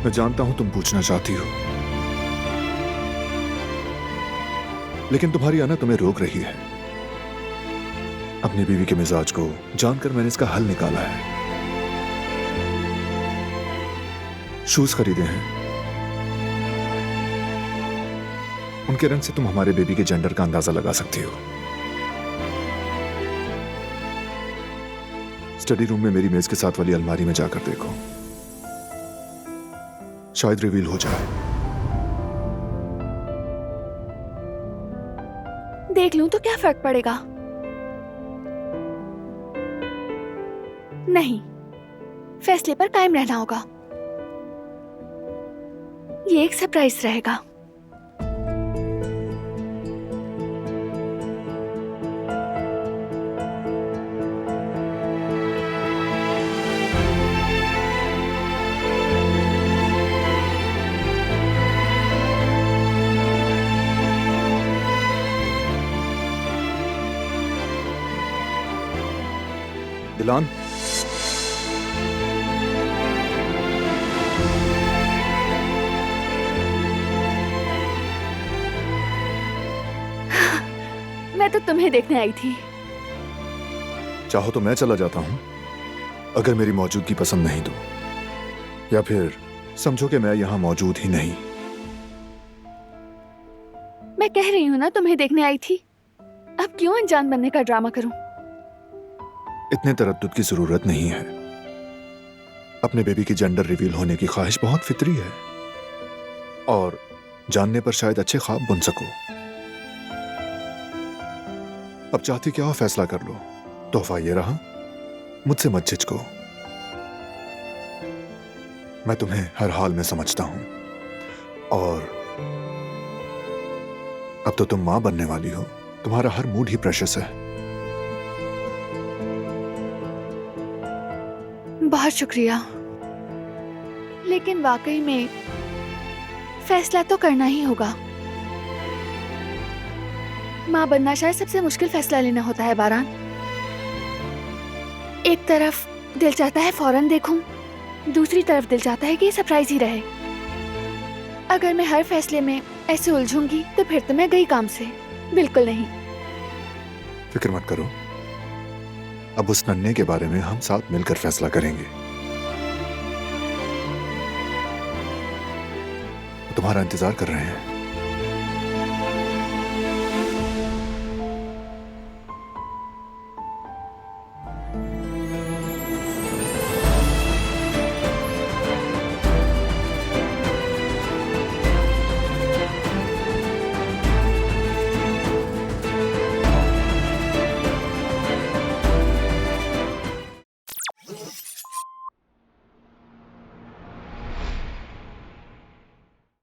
मैं जानता हूं तुम पूछना चाहती हो, लेकिन तुम्हारी आना तुम्हें रोक रही है। अपनी बीवी के मिजाज को जानकर मैंने इसका हल निकाला है। शूज खरीदे हैं, उनके रंग से तुम हमारे बेबी के जेंडर का अंदाजा लगा सकती हो। स्टडी रूम में मेरी मेज के साथ वाली अलमारी में जाकर देखो, शायद रिवील हो जाए। देख लूं तो क्या फर्क पड़ेगा? नहीं, फैसले पर कायम रहना होगा। ये एक सरप्राइज रहेगा। दिलान, मैं तो तुम्हें देखने आई थी। चाहो तो मैं चला जाता हूं, अगर मेरी मौजूदगी पसंद नहीं तो, या फिर समझो कि मैं यहां मौजूद ही नहीं। मैं कह रही हूँ ना तुम्हें देखने आई थी। अब क्यों अनजान बनने का ड्रामा करूं? इतने तरद्दुद की जरूरत नहीं है। अपने बेबी की जेंडर रिवील होने की ख्वाहिश बहुत फितरी है, और जानने पर शायद अच्छे ख्वाब बुन सको। अब चाहती क्या हो फैसला कर लो। तोहफा ये रहा, मुझसे मत झिझको। मैं तुम्हें हर हाल में समझता हूं, और अब तो तुम मां बनने वाली हो। तुम्हारा हर मूड ही प्रेशियस है। बहुत शुक्रिया, लेकिन वाकई में फैसला तो करना ही होगा। माँ बनना शायद सबसे मुश्किल फैसला लेना होता है बारान। एक तरफ दिल चाहता है फौरन देखूं, दूसरी तरफ दिल चाहता है कि ये सरप्राइज ही रहे। अगर मैं हर फैसले में ऐसे उलझूंगी तो फिर तो मैं गई काम से। बिल्कुल नहीं। फिक्र मत करो, अब उस नन्हे के बारे में हम साथ मिलकर फैसला करेंगे। वो तुम्हारा इंतजार कर रहे हैं।